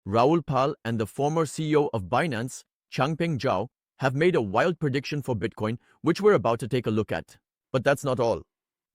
Raoul and the former CEO of Binance, Changpeng Zhao, have made a wild prediction for Bitcoin, which we're about to take a look at. But that's not all.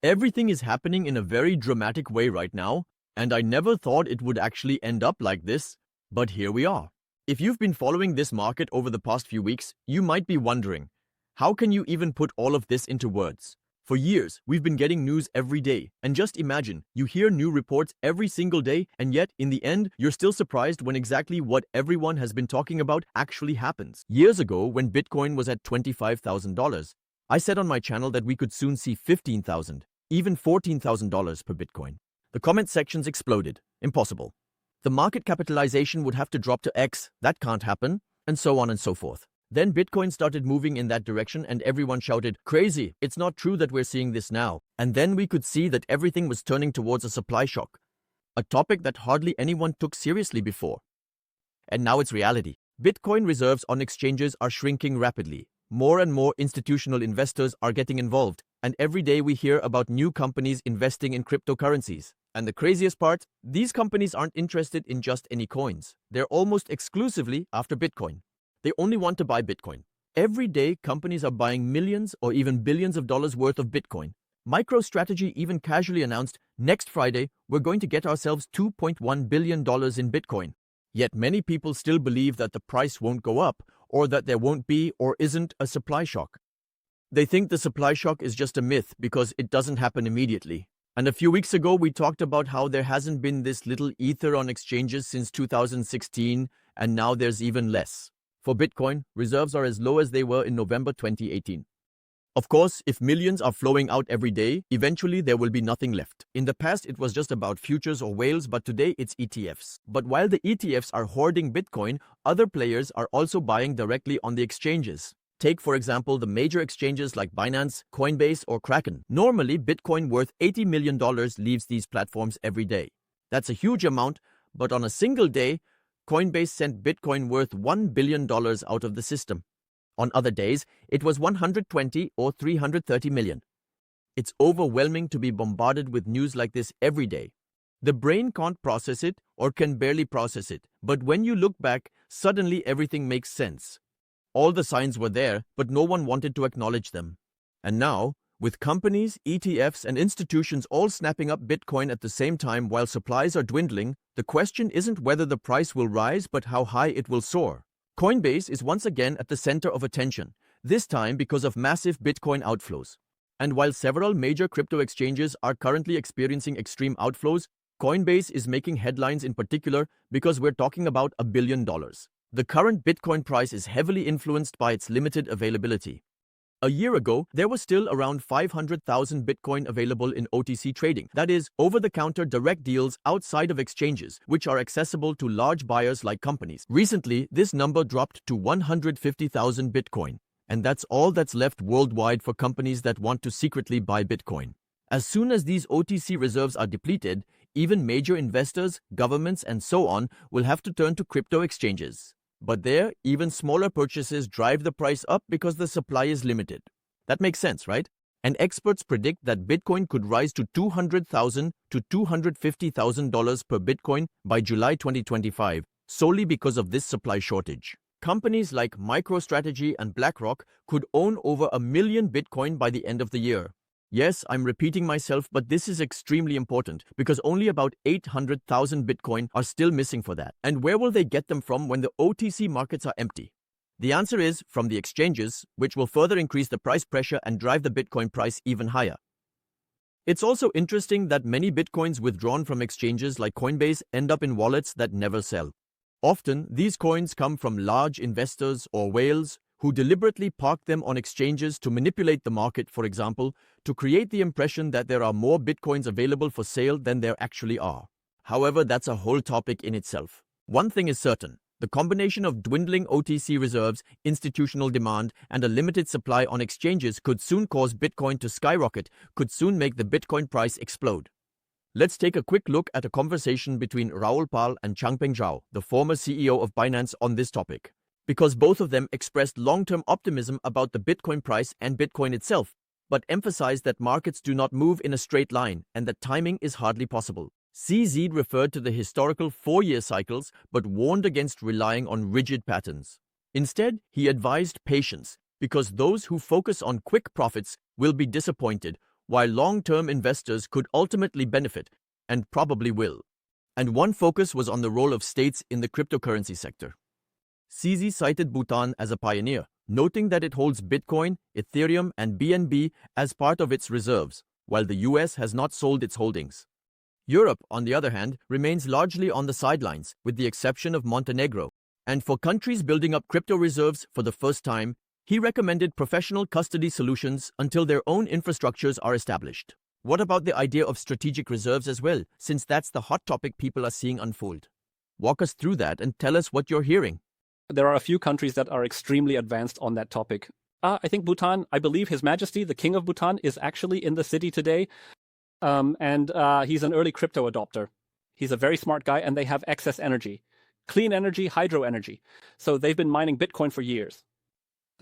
Everything is happening in a very dramatic way right now, and I never thought it would actually end up like this, but here we are. If you've been following this market over the past few weeks, you might be wondering, how can you even put all of this into words? For years, we've been getting news every day, and just imagine, you hear new reports every single day, and yet, in the end, you're still surprised when exactly what everyone has been talking about actually happens. Years ago, when Bitcoin was at $25,000, I said on my channel that we could soon see $15,000, even $14,000 per Bitcoin. The comment sections exploded. Impossible. The market capitalization would have to drop to X, that can't happen, and so on and so forth. Then Bitcoin started moving in that direction and everyone shouted, crazy, it's not true that we're seeing this now. And then we could see that everything was turning towards a supply shock, a topic that hardly anyone took seriously before. And now it's reality. Bitcoin reserves on exchanges are shrinking rapidly. More and more institutional investors are getting involved, and every day we hear about new companies investing in cryptocurrencies. And the craziest part, these companies aren't interested in just any coins. They're almost exclusively after Bitcoin. They only want to buy Bitcoin. Every day, companies are buying millions or even billions of dollars worth of Bitcoin. MicroStrategy even casually announced, next Friday, we're going to get ourselves $2.1 billion in Bitcoin. Yet many people still believe that the price won't go up, or that there won't be or isn't a supply shock. They think the supply shock is just a myth because it doesn't happen immediately. And a few weeks ago, we talked about how there hasn't been this little ether on exchanges since 2016, and now there's even less. For Bitcoin, reserves are as low as they were in November 2018. Of course, if millions are flowing out every day, eventually there will be nothing left. In the past, it was just about futures or whales, but today it's ETFs. But while the ETFs are hoarding Bitcoin, other players are also buying directly on the exchanges. Take, for example, the major exchanges like Binance, Coinbase, or Kraken. Normally, Bitcoin worth $80 million leaves these platforms every day. That's a huge amount, but on a single day, Coinbase sent Bitcoin worth $1 billion out of the system. On other days, it was 120 or 330 million. It's overwhelming to be bombarded with news like this every day. The brain can't process it or can barely process it, but when you look back, suddenly everything makes sense. All the signs were there, but no one wanted to acknowledge them. And now, with companies, ETFs, and institutions all snapping up Bitcoin at the same time while supplies are dwindling, the question isn't whether the price will rise but how high it will soar. Coinbase is once again at the center of attention, this time because of massive Bitcoin outflows. And while several major crypto exchanges are currently experiencing extreme outflows, Coinbase is making headlines in particular because we're talking about $1 billion. The current Bitcoin price is heavily influenced by its limited availability. A year ago, there was still around 500,000 Bitcoin available in OTC trading, that is, over-the-counter direct deals outside of exchanges, which are accessible to large buyers like companies. Recently, this number dropped to 150,000 Bitcoin, and that's all that's left worldwide for companies that want to secretly buy Bitcoin. As soon as these OTC reserves are depleted, even major investors, governments, and so on will have to turn to crypto exchanges. But there, even smaller purchases drive the price up because the supply is limited. That makes sense, right? And experts predict that Bitcoin could rise to $200,000 to $250,000 per Bitcoin by July 2025, solely because of this supply shortage. Companies like MicroStrategy and BlackRock could own over 1 million Bitcoin by the end of the year. Yes, I'm repeating myself, but this is extremely important because only about 800,000 Bitcoin are still missing for that. And where will they get them from when the OTC markets are empty? The answer is from the exchanges, which will further increase the price pressure and drive the Bitcoin price even higher. It's also interesting that many Bitcoins withdrawn from exchanges like Coinbase end up in wallets that never sell. Often, these coins come from large investors or whales who deliberately park them on exchanges to manipulate the market, for example, to create the impression that there are more Bitcoins available for sale than there actually are. However, that's a whole topic in itself. One thing is certain. The combination of dwindling OTC reserves, institutional demand, and a limited supply on exchanges could soon cause Bitcoin to skyrocket, could soon make the Bitcoin price explode. Let's take a quick look at a conversation between Raoul and Changpeng Zhao, the former CEO of Binance, on this topic. Because both of them expressed long-term optimism about the Bitcoin price and Bitcoin itself, but emphasized that markets do not move in a straight line and that timing is hardly possible. CZ referred to the historical 4-year cycles but warned against relying on rigid patterns. Instead, he advised patience because those who focus on quick profits will be disappointed, while long-term investors could ultimately benefit, and probably will. And one focus was on the role of states in the cryptocurrency sector. CZ cited Bhutan as a pioneer, noting that it holds Bitcoin, Ethereum, and BNB as part of its reserves, while the US has not sold its holdings. Europe, on the other hand, remains largely on the sidelines, with the exception of Montenegro. And for countries building up crypto reserves for the first time, he recommended professional custody solutions until their own infrastructures are established. What about the idea of strategic reserves as well, since that's the hot topic people are seeing unfold? Walk us through that and tell us what you're hearing. There are a few countries that are extremely advanced on that topic. I think Bhutan, I believe His Majesty, the King of Bhutan, is actually in the city today. And he's an early crypto adopter. He's a very smart guy, and they have excess energy. Clean energy, hydro energy. So they've been mining Bitcoin for years.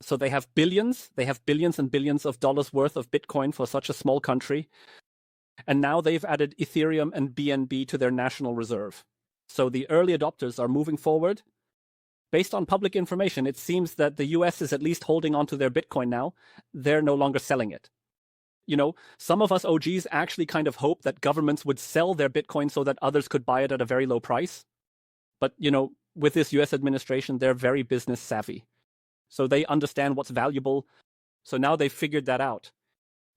So they have billions and billions of dollars worth of Bitcoin for such a small country. And now they've added Ethereum and BNB to their national reserve. So the early adopters are moving forward. Based on public information, it seems that the US is at least holding on to their Bitcoin now. They're no longer selling it. You know, some of us OGs actually kind of hope that governments would sell their Bitcoin so that others could buy it at a very low price. But, you know, with this US administration, they're very business savvy. So they understand what's valuable. So now they've figured that out.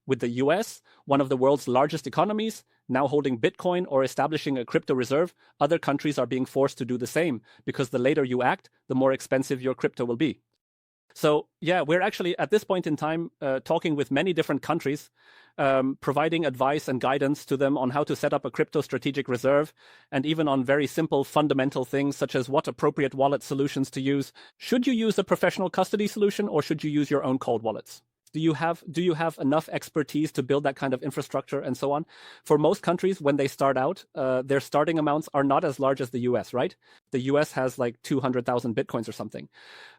With the US, one of the world's largest economies, now holding Bitcoin or establishing a crypto reserve, other countries are being forced to do the same, because the later you act, the more expensive your crypto will be. So, yeah, we're actually at this point in time talking with many different countries, providing advice and guidance to them on how to set up a crypto strategic reserve, and even on very simple fundamental things such as what appropriate wallet solutions to use. Should you use a professional custody solution, or should you use your own cold wallets? Do you have enough expertise to build that kind of infrastructure and so on? For most countries, when they start out, their starting amounts are not as large as the US, right? The US has like 200,000 Bitcoins or something.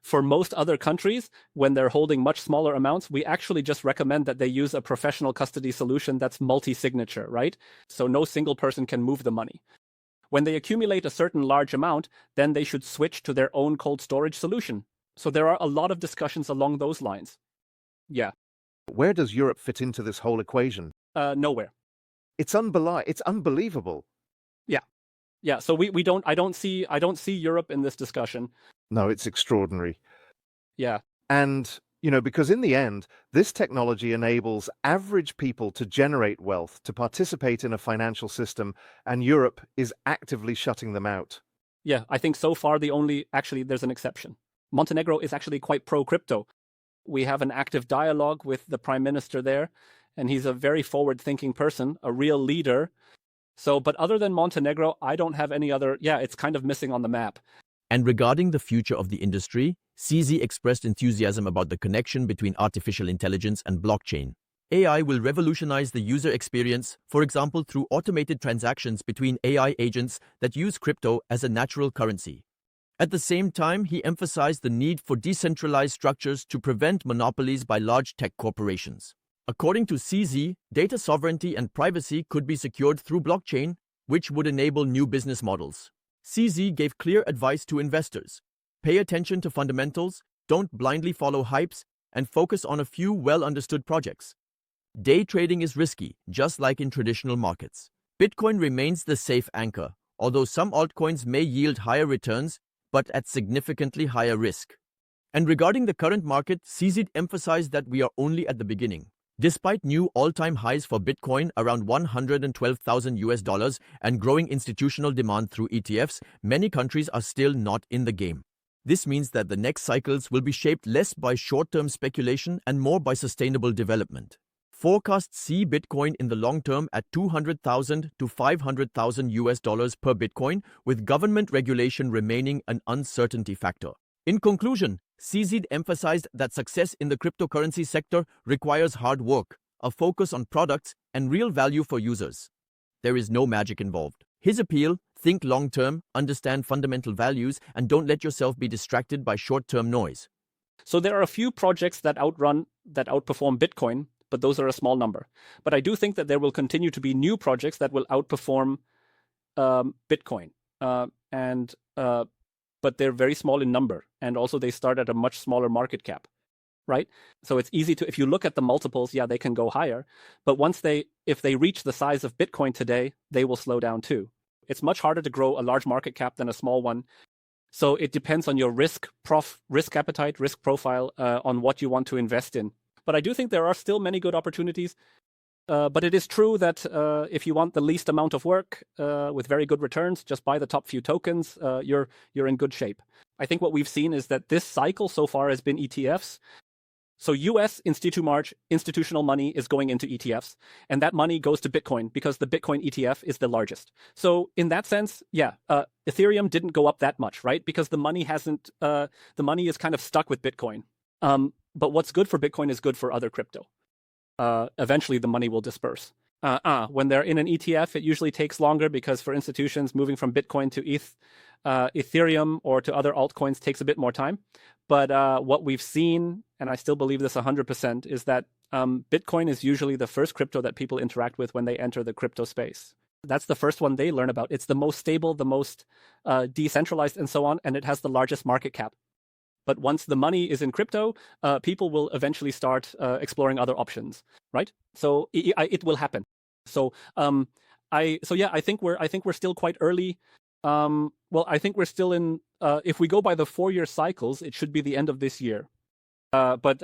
For most other countries, when they're holding much smaller amounts, we actually just recommend that they use a professional custody solution that's multi-signature, right? So no single person can move the money. When they accumulate a certain large amount, then they should switch to their own cold storage solution. So there are a lot of discussions along those lines. Yeah. Where does Europe fit into this whole equation? Nowhere. It's unbelievable. Yeah. So I don't see Europe in this discussion. No, it's extraordinary. Yeah. And, you know, because in the end, this technology enables average people to generate wealth, to participate in a financial system, and Europe is actively shutting them out. Yeah, I think so far there's an exception. Montenegro is actually quite pro-crypto. We have an active dialogue with the prime minister there, and he's a very forward-thinking person, a real leader. So, but other than Montenegro, I don't have any other. Yeah, it's kind of missing on the map. And regarding the future of the industry, CZ expressed enthusiasm about the connection between artificial intelligence and blockchain. AI will revolutionize the user experience, for example, through automated transactions between AI agents that use crypto as a natural currency. At the same time, he emphasized the need for decentralized structures to prevent monopolies by large tech corporations. According to CZ, data sovereignty and privacy could be secured through blockchain, which would enable new business models. CZ gave clear advice to investors. Pay attention to fundamentals, don't blindly follow hypes, and focus on a few well-understood projects. Day trading is risky, just like in traditional markets. Bitcoin remains the safe anchor, although some altcoins may yield higher returns, but at significantly higher risk. And regarding the current market, CZ emphasized that we are only at the beginning. Despite new all-time highs for Bitcoin around $112,000 and growing institutional demand through ETFs, many countries are still not in the game. This means that the next cycles will be shaped less by short-term speculation and more by sustainable development. Forecasts see Bitcoin in the long term at $200,000 to $500,000 per Bitcoin, with government regulation remaining an uncertainty factor. In conclusion, CZ emphasized that success in the cryptocurrency sector requires hard work, a focus on products, and real value for users. There is no magic involved. His appeal: think long-term, understand fundamental values, and don't let yourself be distracted by short-term noise. So there are a few projects that outperform Bitcoin, but those are a small number. But I do think that there will continue to be new projects that will outperform Bitcoin, but they're very small in number, and also they start at a much smaller market cap, right? So it's easy to, if you look at the multiples, yeah, they can go higher, but if they reach the size of Bitcoin today, they will slow down too. It's much harder to grow a large market cap than a small one. So it depends on your risk appetite, risk profile, on what you want to invest in. But I do think there are still many good opportunities. But it is true that if you want the least amount of work with very good returns, just buy the top few tokens, you're in good shape. I think what we've seen is that this cycle so far has been ETFs. So US institutional money is going into ETFs, and that money goes to Bitcoin because the Bitcoin ETF is the largest. So in that sense, yeah, Ethereum didn't go up that much, right? Because the money is kind of stuck with Bitcoin. But what's good for Bitcoin is good for other crypto. Eventually the money will disperse. When they're in an ETF, it usually takes longer because for institutions, moving from Bitcoin to Ethereum or to other altcoins takes a bit more time. But what we've seen, and I still believe this 100%, is that Bitcoin is usually the first crypto that people interact with when they enter the crypto space. That's the first one they learn about. It's the most stable, the most decentralized, and so on, and it has the largest market cap. But once the money is in crypto, people will eventually start exploring other options, right? So it will happen. So I think we're still quite early. I think we're still in. If we go by the 4-year cycles, it should be the end of this year. But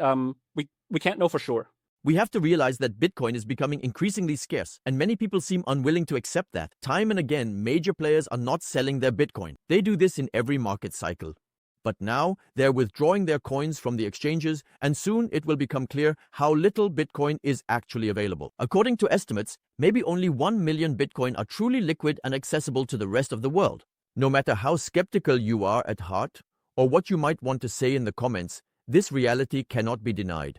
we can't know for sure. We have to realize that Bitcoin is becoming increasingly scarce, and many people seem unwilling to accept that. Time and again, major players are not selling their Bitcoin. They do this in every market cycle. But now, they're withdrawing their coins from the exchanges, and soon it will become clear how little Bitcoin is actually available. According to estimates, maybe only 1 million Bitcoin are truly liquid and accessible to the rest of the world. No matter how skeptical you are at heart, or what you might want to say in the comments, this reality cannot be denied.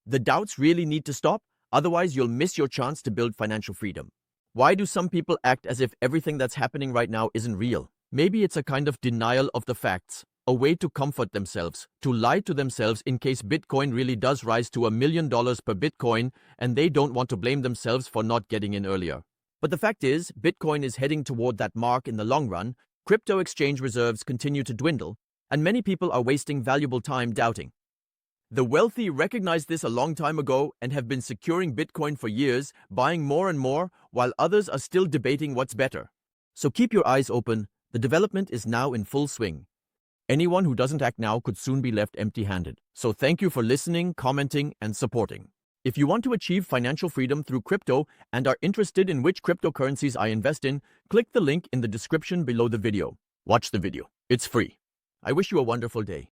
The doubts really need to stop, otherwise you'll miss your chance to build financial freedom. Why do some people act as if everything that's happening right now isn't real? Maybe it's a kind of denial of the facts. A way to comfort themselves, to lie to themselves in case Bitcoin really does rise to $1 million per Bitcoin and they don't want to blame themselves for not getting in earlier. But the fact is, Bitcoin is heading toward that mark in the long run, crypto exchange reserves continue to dwindle, and many people are wasting valuable time doubting. The wealthy recognized this a long time ago and have been securing Bitcoin for years, buying more and more, while others are still debating what's better. So keep your eyes open, the development is now in full swing. Anyone who doesn't act now could soon be left empty-handed. So thank you for listening, commenting, and supporting. If you want to achieve financial freedom through crypto and are interested in which cryptocurrencies I invest in, click the link in the description below the video. Watch the video. It's free. I wish you a wonderful day.